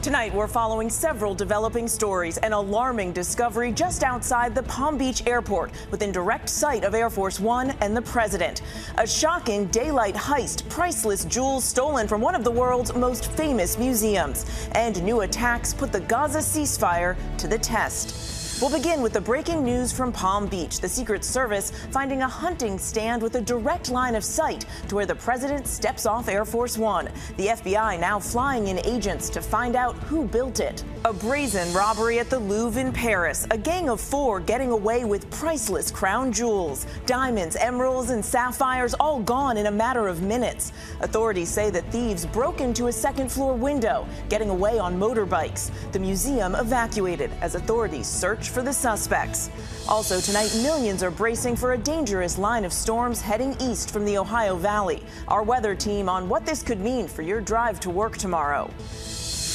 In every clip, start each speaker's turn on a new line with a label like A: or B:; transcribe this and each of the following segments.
A: Tonight, we're following several developing stories. An alarming discovery just outside the Palm Beach airport, within direct sight of Air Force One and the president. A shocking daylight heist, priceless jewels stolen from one of the world's most famous museums. And new attacks put the Gaza ceasefire to the test. We'll begin with the breaking news from Palm Beach. The Secret Service finding a hunting stand with a direct line of sight to where the president steps off Air Force One. The FBI now flying in agents to find out who built it. A brazen robbery at the Louvre in Paris. A gang of four getting away with priceless crown jewels. Diamonds, emeralds, and sapphires all gone in a matter of minutes. Authorities say that thieves broke into a second-floor window, getting away on motorbikes. The museum evacuated as authorities search for the suspects. Also tonight, millions are bracing for a dangerous line of storms heading east from the Ohio Valley. Our weather team on what this could mean for your drive to work tomorrow.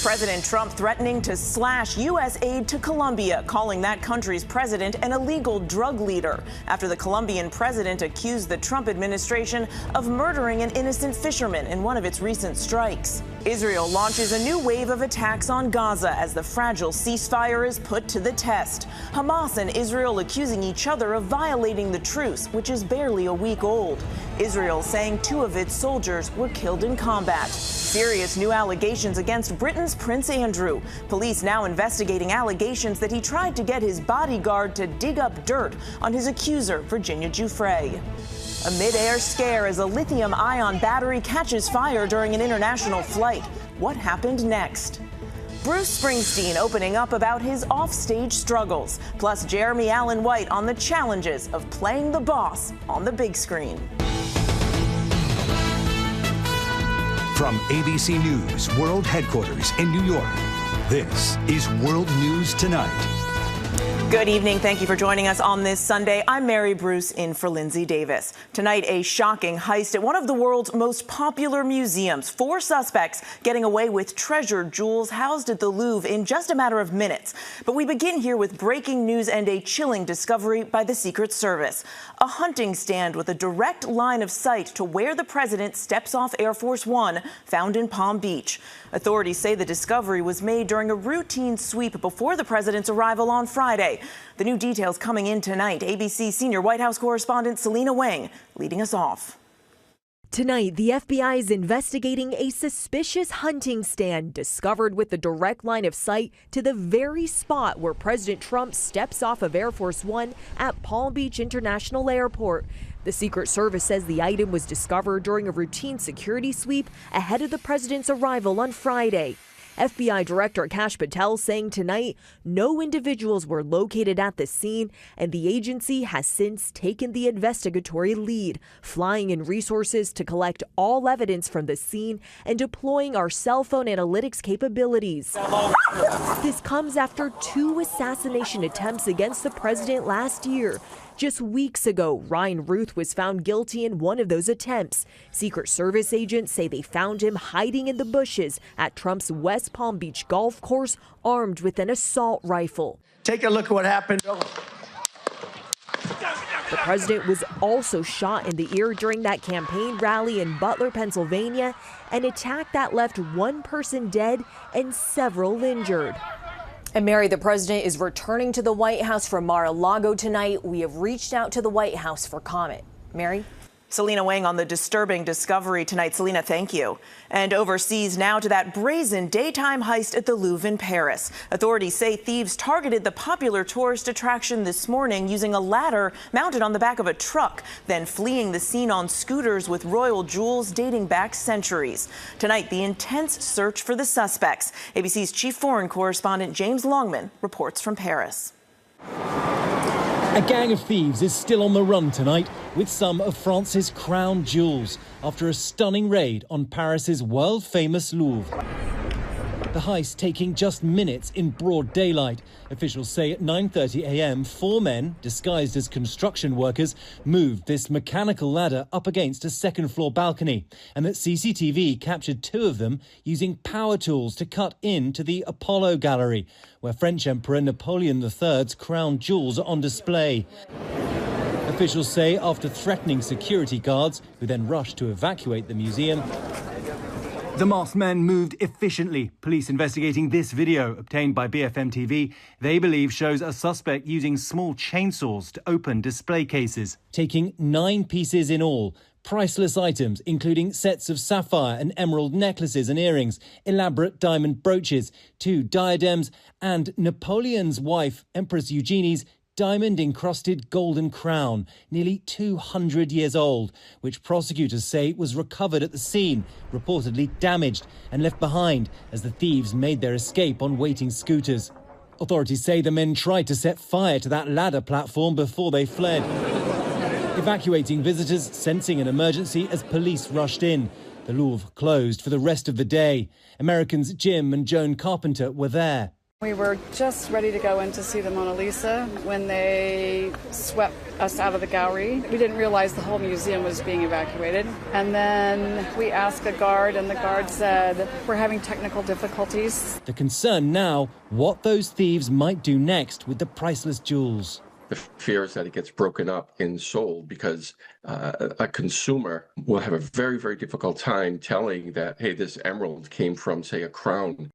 A: President Trump threatening to slash U.S. aid to Colombia, calling that country's president an illegal drug leader, after the Colombian president accused the Trump administration of murdering an innocent fisherman in one of its recent strikes. Israel launches a new wave of attacks on Gaza as the fragile ceasefire is put to the test. Hamas and Israel accusing each other of violating the truce, which is barely a week old. Israel saying 2 of its soldiers were killed in combat. Serious new allegations against Britain's Prince Andrew. Police now investigating allegations that he tried to get his bodyguard to dig up dirt on his accuser, Virginia Giuffre. A mid-air scare as a lithium-ion battery catches fire during an international flight. What happened next? Bruce Springsteen opening up about his offstage struggles, plus Jeremy Allen White on the challenges of playing the boss on the big screen.
B: From ABC News World Headquarters in New York, this is World News Tonight.
A: Good evening. Thank you for joining us on this Sunday. I'm Mary Bruce in for Lindsay Davis. Tonight, a shocking heist at one of the world's most popular museums. 4 suspects getting away with treasured jewels housed at the Louvre in just a matter of minutes. But we begin here with breaking news and a chilling discovery by the Secret Service. A hunting stand with a direct line of sight to where the president steps off Air Force One, found in Palm Beach. Authorities say the discovery was made during a routine sweep before the president's arrival on Friday. The new details coming in tonight. ABC senior White House correspondent Selena Wang leading us off.
C: Tonight, the FBI is investigating a suspicious hunting stand discovered with a direct line of sight to the very spot where President Trump steps off of Air Force One at Palm Beach International Airport. The Secret Service says the item was discovered during a routine security sweep ahead of the president's arrival on Friday. FBI Director Kash Patel saying tonight no individuals were located at the scene, and the agency has since taken the investigatory lead, flying in resources to collect all evidence from the scene and deploying our cell phone analytics capabilities. This comes after 2 assassination attempts against the president last year. Just weeks ago, Ryan Ruth was found guilty in one of those attempts. Secret Service agents say they found him hiding in the bushes at Trump's West Palm Beach golf course, armed with an assault rifle.
D: Take a look at what happened.
C: The president was also shot in the ear during that campaign rally in Butler, Pennsylvania, an attack that left 1 person dead and several injured. And Mary, the president is returning to the White House from Mar-a-Lago tonight. We have reached out to the White House for comment. Mary?
A: Selena Wang on the disturbing discovery tonight. Selena, thank you. And overseas now to that brazen daytime heist at the Louvre in Paris. Authorities say thieves targeted the popular tourist attraction this morning using a ladder mounted on the back of a truck, then fleeing the scene on scooters with royal jewels dating back centuries. Tonight, the intense search for the suspects. ABC's chief foreign correspondent James Longman reports from Paris.
E: A gang of thieves is still on the run tonight with some of France's crown jewels after a stunning raid on Paris's world-famous Louvre. The heist taking just minutes in broad daylight. Officials say at 9:30 a.m., 4 men, disguised as construction workers, moved this mechanical ladder up against a second-floor balcony, and that CCTV captured 2 of them using power tools to cut into the Apollo Gallery, where French Emperor Napoleon III's crown jewels are on display. Officials say after threatening security guards, who then rushed to evacuate the museum, The masked men moved efficiently. Police investigating this video obtained by BFM TV, they believe shows a suspect using small chainsaws to open display cases. Taking 9 pieces in all. Priceless items, including sets of sapphire and emerald necklaces and earrings, elaborate diamond brooches, 2 diadems, and Napoleon's wife, Empress Eugenie's diamond-encrusted golden crown, nearly 200 years old, which prosecutors say was recovered at the scene, reportedly damaged and left behind as the thieves made their escape on waiting scooters. Authorities say the men tried to set fire to that ladder platform before they fled, evacuating visitors, sensing an emergency as police rushed in. The Louvre closed for the rest of the day. Americans Jim and Joan Carpenter were there.
D: We were just ready to go in to see the Mona Lisa when they swept us out of the gallery. We didn't realize the whole museum was being evacuated. And then we asked a guard, and the guard said, "We're having technical difficulties."
E: The concern now, what those thieves might do next with the priceless jewels.
F: The fear is that it gets broken up and sold because a consumer will have a very, very difficult time telling that, hey, this emerald came from, say, a crown.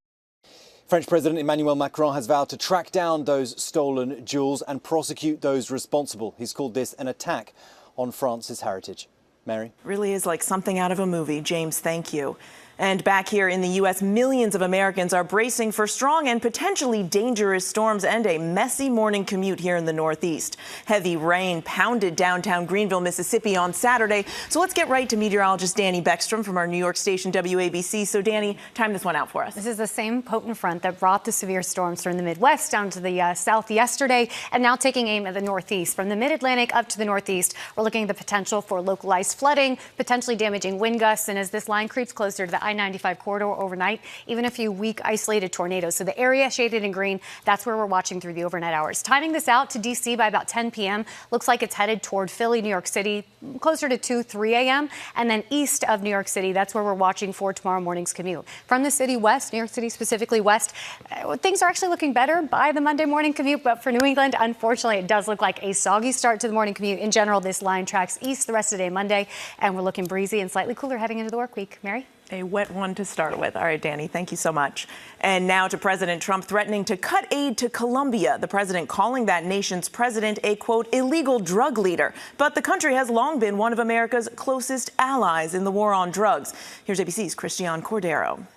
G: French President Emmanuel Macron has vowed to track down those stolen jewels and prosecute those responsible. He's called this an attack on France's heritage. Mary?
A: Really is like something out of a movie. James, thank you. And back here in the U.S., millions of Americans are bracing for strong and potentially dangerous storms and a messy morning commute here in the Northeast. Heavy rain pounded downtown Greenville, Mississippi on Saturday. So let's get right to meteorologist Danny Beckstrom from our New York station WABC. So Danny, time this one out for us.
H: This is the same potent front that brought the severe storms from the Midwest down to the south yesterday and now taking aim at the Northeast. From the Mid-Atlantic up to the Northeast, we're looking at the potential for localized flooding, potentially damaging wind gusts. And as this line creeps closer to the I-95 corridor overnight, even a few weak isolated tornadoes. So the area shaded in green, that's where we're watching through the overnight hours. Timing this out to D.C. by about 10 p.m. Looks like it's headed toward Philly, New York City, closer to 2, 3 a.m. And then east of New York City, that's where we're watching for tomorrow morning's commute. From the city west, New York City specifically west, things are actually looking better by the Monday morning commute. But for New England, unfortunately, it does look like a soggy start to the morning commute. In general, this line tracks east the rest of the day Monday, and we're looking breezy and slightly cooler heading into the work week. Mary?
A: A wet one to start with. All right, Danny, thank you so much. And now to President Trump threatening to cut aid to Colombia. The president calling that nation's president a, quote, illegal drug leader. But the country has long been one of America's closest allies in the war on drugs. Here's ABC's Christiane Cordero.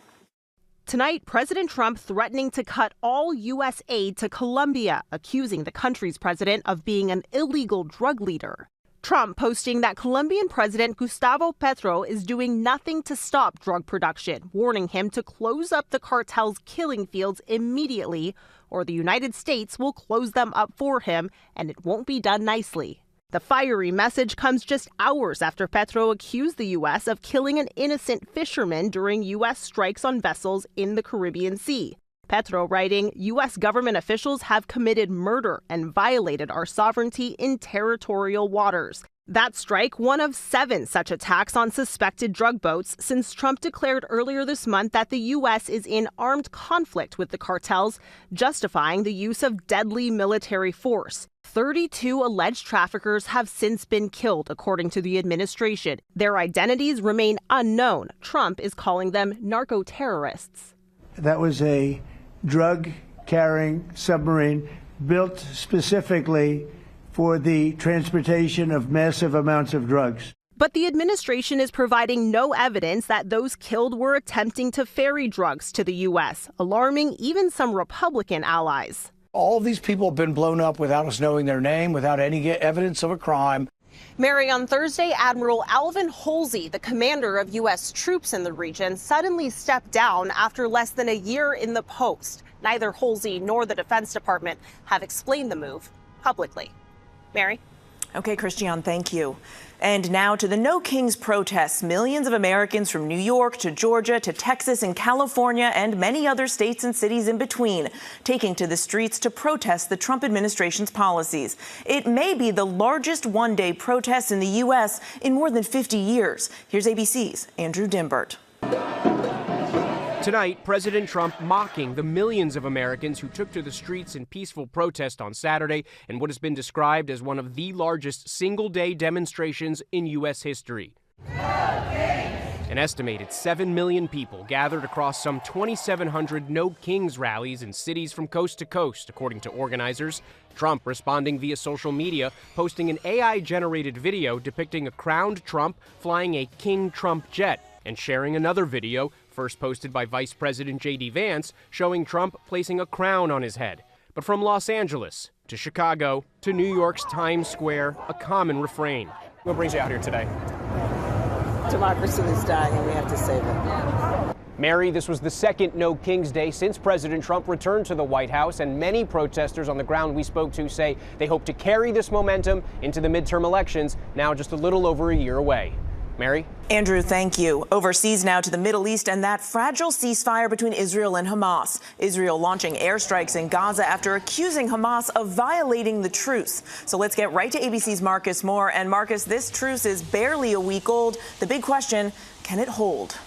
I: Tonight, President Trump threatening to cut all U.S. aid to Colombia, accusing the country's president of being an illegal drug leader. Trump posting that Colombian President Gustavo Petro is doing nothing to stop drug production, warning him to close up the cartel's killing fields immediately, or the United States will close them up for him, and it won't be done nicely. The fiery message comes just hours after Petro accused the U.S. of killing an innocent fisherman during U.S. strikes on vessels in the Caribbean Sea. Petro writing, U.S. government officials have committed murder and violated our sovereignty in territorial waters. That strike, one of 7 such attacks on suspected drug boats since Trump declared earlier this month that the U.S. is in armed conflict with the cartels, justifying the use of deadly military force. 32 alleged traffickers have since been killed, according to the administration. Their identities remain unknown. Trump is calling them narco-terrorists.
J: That was a drug-carrying submarine built specifically for the transportation of massive amounts of drugs.
I: But the administration is providing no evidence that those killed were attempting to ferry drugs to the U.S., alarming even some Republican allies.
K: All of these people have been blown up without us knowing their name, without any evidence of a crime.
I: Mary, on Thursday, Admiral Alvin Halsey, the commander of U.S. troops in the region, suddenly stepped down after less than a year in the post. Neither Halsey nor the Defense Department have explained the move publicly. Mary?
A: Okay, Christiane, thank you. And now to the No Kings protests. Millions of Americans from New York to Georgia to Texas and California and many other states and cities in between taking to the streets to protest the Trump administration's policies. It may be the largest one-day protest in the U.S. in more than 50 years. Here's ABC's Andrew Dimbert.
L: Tonight, President Trump mocking the millions of Americans who took to the streets in peaceful protest on Saturday in what has been described as one of the largest single-day demonstrations in U.S. history. And An estimated 7 million people gathered across some 2,700 No Kings rallies in cities from coast to coast, according to organizers. Trump responding via social media, posting an AI-generated video depicting a crowned Trump flying a King Trump jet, and sharing another video, first posted by Vice President J.D. Vance, showing Trump placing a crown on his head. But from Los Angeles to Chicago to New York's Times Square, a common refrain.
M: What brings you out here today?
N: Democracy is dying and we have to save it.
M: Mary, this was the second No Kings Day since President Trump returned to the White House, and many protesters on the ground we spoke to say they hope to carry this momentum into the midterm elections, now just a little over a year away. Mary?
A: Andrew, thank you. Overseas now to the Middle East and that fragile ceasefire between Israel and Hamas. Israel launching airstrikes in Gaza after accusing Hamas of violating the truce. So let's get right to ABC's Marcus Moore. And Marcus, this truce is barely a week old. The big question, can it hold?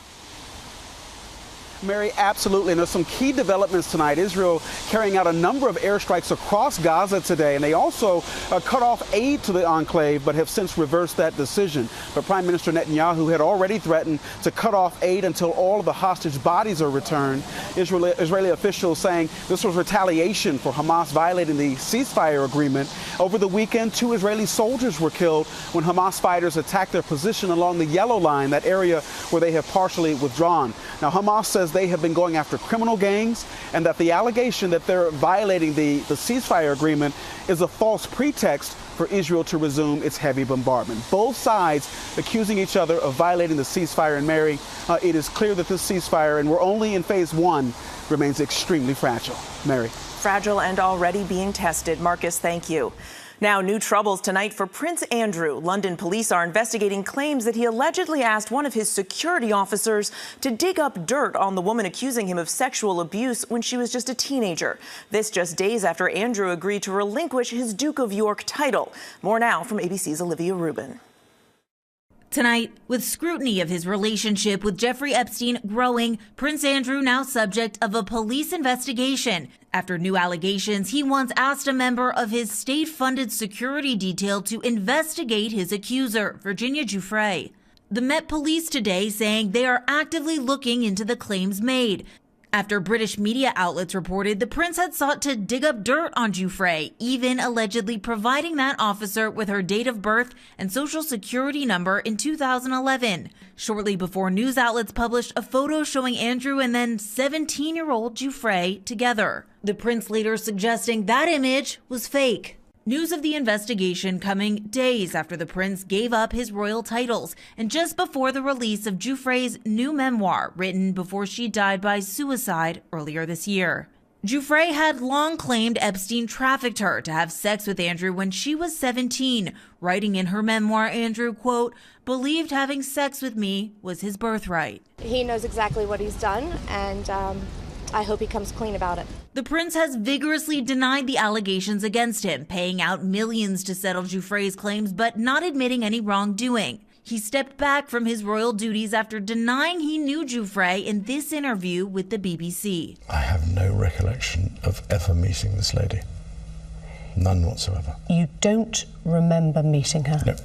O: Mary, absolutely. And there's some key developments tonight. Israel carrying out a number of airstrikes across Gaza today, and they also cut off aid to the enclave, but have since reversed that decision. But Prime Minister Netanyahu had already threatened to cut off aid until all of the hostage bodies are returned. Israeli officials saying this was retaliation for Hamas violating the ceasefire agreement. Over the weekend, 2 Israeli soldiers were killed when Hamas fighters attacked their position along the Yellow Line, that area where they have partially withdrawn. Now, Hamas says they have been going after criminal gangs and that the allegation that they're violating the ceasefire agreement is a false pretext for Israel to resume its heavy bombardment. Both sides accusing each other of violating the ceasefire. And Mary, it is clear that this ceasefire, and we're only in phase 1, remains extremely fragile. Mary.
A: Fragile and already being tested. Marcus, thank you. Now, new troubles tonight for Prince Andrew. London police are investigating claims that he allegedly asked one of his security officers to dig up dirt on the woman accusing him of sexual abuse when she was just a teenager. This just days after Andrew agreed to relinquish his Duke of York title. More now from ABC's Olivia Rubin.
P: Tonight, with scrutiny of his relationship with Jeffrey Epstein growing, Prince Andrew now subject of a police investigation after new allegations he once asked a member of his state-funded security detail to investigate his accuser, Virginia Giuffre. The Met Police today saying they are actively looking into the claims made. After British media outlets reported the prince had sought to dig up dirt on Giuffre, even allegedly providing that officer with her date of birth and social security number in 2011. Shortly before news outlets published a photo showing Andrew and then 17-year-old Giuffre together. The prince later suggesting that image was fake. News of the investigation coming days after the prince gave up his royal titles and just before the release of Giuffre's new memoir written before she died by suicide earlier this year. Giuffre had long claimed Epstein trafficked her to have sex with Andrew when she was 17, writing in her memoir, Andrew, quote, believed having sex with me was his birthright.
Q: He knows exactly what he's done, and I hope he comes clean about it.
P: The prince has vigorously denied the allegations against him, paying out millions to settle Giuffre's claims, but not admitting any wrongdoing. He stepped back from his royal duties after denying he knew Giuffre in this interview with the BBC.
R: I have no recollection of ever meeting this lady. None whatsoever.
S: You don't remember meeting her?
R: No.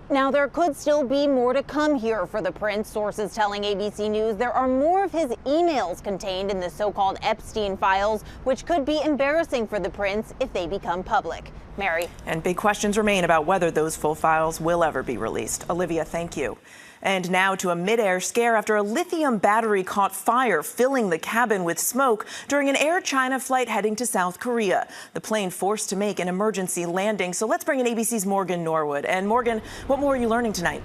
T: Now, there could still be more to come here for the prince. Sources telling ABC News there are more of his emails contained in the so-called Epstein files, which could be embarrassing for the prince if they become public. Mary.
A: And big questions remain about whether those full files will ever be released. Olivia, thank you. And now to a mid-air scare after a lithium battery caught fire, filling the cabin with smoke during an Air China flight heading to South Korea. The plane forced to make an emergency landing. So let's bring in ABC's Morgan Norwood. And Morgan, what more are you learning tonight?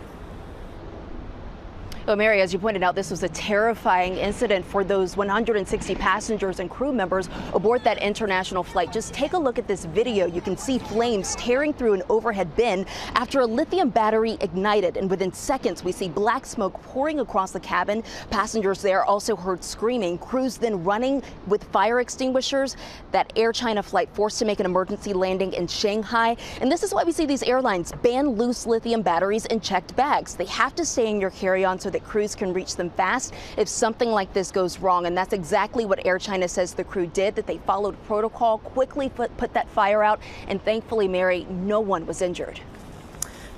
U: Well, Mary, as you pointed out, this was a terrifying incident for those 160 passengers and crew members aboard that international flight. Just take a look at this video. You can see flames tearing through an overhead bin after a lithium battery ignited. And within seconds, we see black smoke pouring across the cabin. Passengers there also heard screaming. Crews then running with fire extinguishers. That Air China flight forced to make an emergency landing in Shanghai. And this is why we see these airlines ban loose lithium batteries in checked bags. They have to stay in your carry-on so that crews can reach them fast if something like this goes wrong. And that's exactly what Air China says the crew did, that they followed protocol, quickly put that fire out. And thankfully, Mary, no one was injured.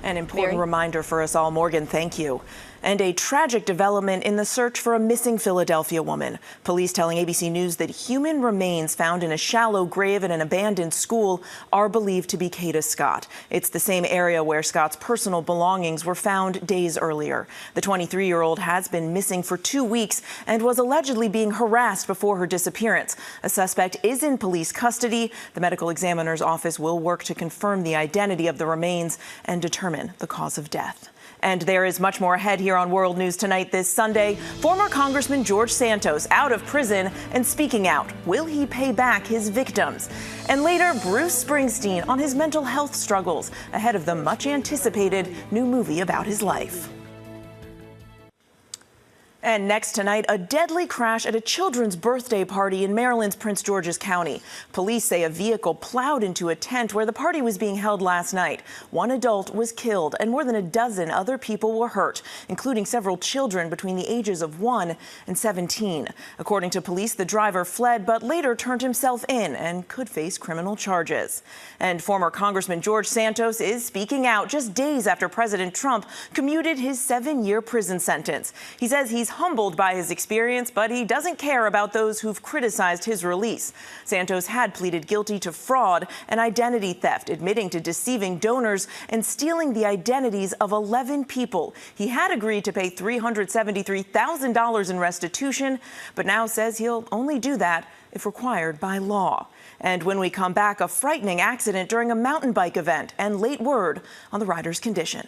A: An important reminder for us all. Morgan, thank you. And a tragic development in the search for a missing Philadelphia woman. Police telling ABC News that human remains found in a shallow grave at an abandoned school are believed to be Kata Scott. It's the same area where Scott's personal belongings were found days earlier. The 23-year-old has been missing for 2 weeks and was allegedly being harassed before her disappearance. A suspect is in police custody. The medical examiner's office will work to confirm the identity of the remains and determine the cause of death. And there is much more ahead here on World News Tonight this Sunday. Former Congressman George Santos out of prison and speaking out. Will he pay back his victims? And later, Bruce Springsteen on his mental health struggles ahead of the much anticipated new movie about his life. And next tonight, a deadly crash at a children's birthday party in Maryland's Prince George's County. Police say a vehicle plowed into a tent where the party was being held last night. One adult was killed and more than a dozen other people were hurt, including several children between the ages of 1 and 17. According to police, the driver fled but later turned himself in and could face criminal charges. And former Congressman George Santos is speaking out just days after President Trump commuted his 7-year prison sentence. He says he's humbled by his experience, but he doesn't care about those who've criticized his release. Santos had pleaded guilty to fraud and identity theft, admitting to deceiving donors and stealing the identities of 11 people. He had agreed to pay $373,000 in restitution, but now says he'll only do that if required by law. And when we come back, a frightening accident during a mountain bike event and late word on the rider's condition.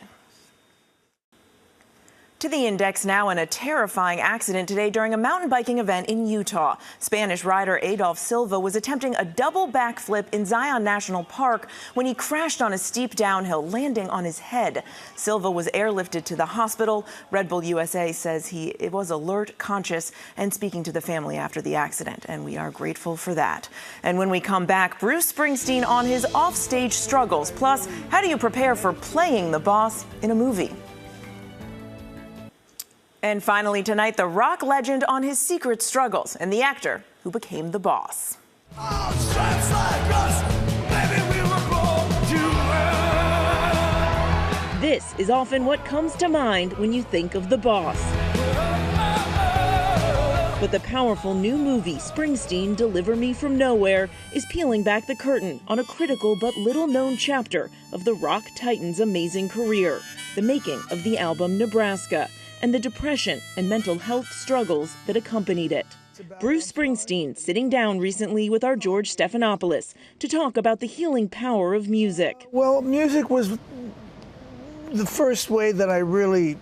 A: To the index now, and a terrifying accident today during a mountain biking event in Utah. Spanish rider Adolf Silva was attempting a double backflip in Zion National Park when he crashed on a steep downhill, landing on his head. Silva was airlifted to the hospital. Red Bull USA says he was alert, conscious, and speaking to the family after the accident, and we are grateful for that. And when we come back, Bruce Springsteen on his offstage struggles. Plus, how do you prepare for playing the boss in a movie? And finally tonight, the rock legend on his secret struggles and the actor who became the boss. This is often what comes to mind when you think of the boss. But the powerful new movie, Springsteen, Deliver Me From Nowhere, is peeling back the curtain on a critical but little-known chapter of the rock titan's amazing career, the making of the album Nebraska, and the depression and mental health struggles that accompanied it. Bruce Springsteen sitting down recently with our George Stephanopoulos to talk about the healing power of music.
J: Well, music was the first way that I really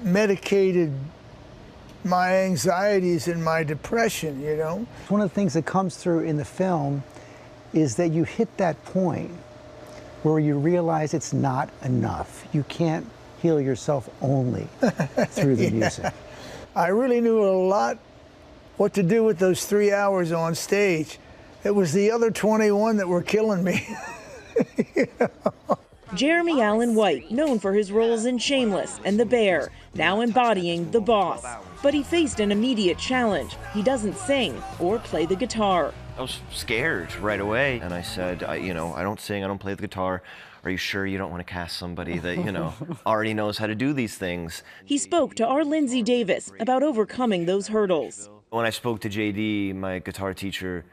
J: medicated my anxieties and my depression, you know.
B: One of the things that comes through in the film is that you hit that point where you realize it's not enough. You can't heal yourself only through the music.
J: I really knew a lot what to do with those 3 hours on stage. It was the other 21 that were killing me. You know?
A: Jeremy Allen White, known for his roles in Shameless and The Bear, now embodying the boss. But he faced an immediate challenge. He doesn't sing or play the guitar.
V: I was scared right away, and I said, I don't sing, I don't play the guitar. Are you sure you don't want to cast somebody that, already knows how to do these things?
A: He spoke to our Lindsay Davis about overcoming those hurdles.
V: When I spoke to JD, my guitar teacher,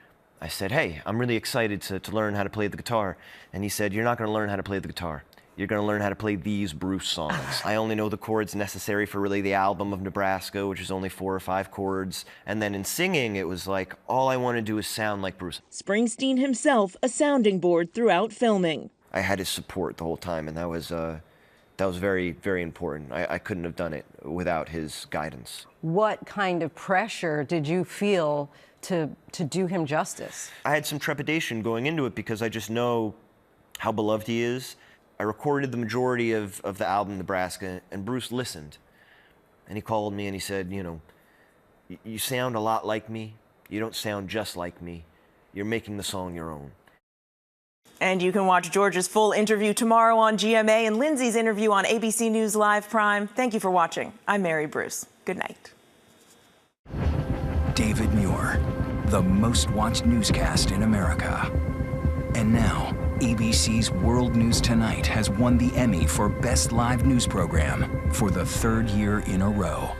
V: I said, hey, I'm really excited to learn how to play the guitar. And he said, you're not going to learn how to play the guitar. You're going to learn how to play these Bruce songs. I only know the chords necessary for really the album of Nebraska, which is only 4 or 5 chords. And then in singing, it was like, all I want to do is sound like Bruce.
A: Springsteen himself, a sounding board throughout filming.
V: I had his support the whole time, and that was very, very important. I couldn't have done it without his guidance.
W: What kind of pressure did you feel to do him justice?
V: I had some trepidation going into it because I just know how beloved he is. I recorded the majority of the album Nebraska, and Bruce listened. And he called me and he said, you sound a lot like me. You don't sound just like me. You're making the song your own.
A: And you can watch George's full interview tomorrow on GMA and Lindsay's interview on ABC News Live Prime. Thank you for watching. I'm Mary Bruce. Good night.
X: David Muir, the most watched newscast in America. And now,
C: ABC's World News Tonight has won the Emmy for Best Live News Program for the 3rd year in a row.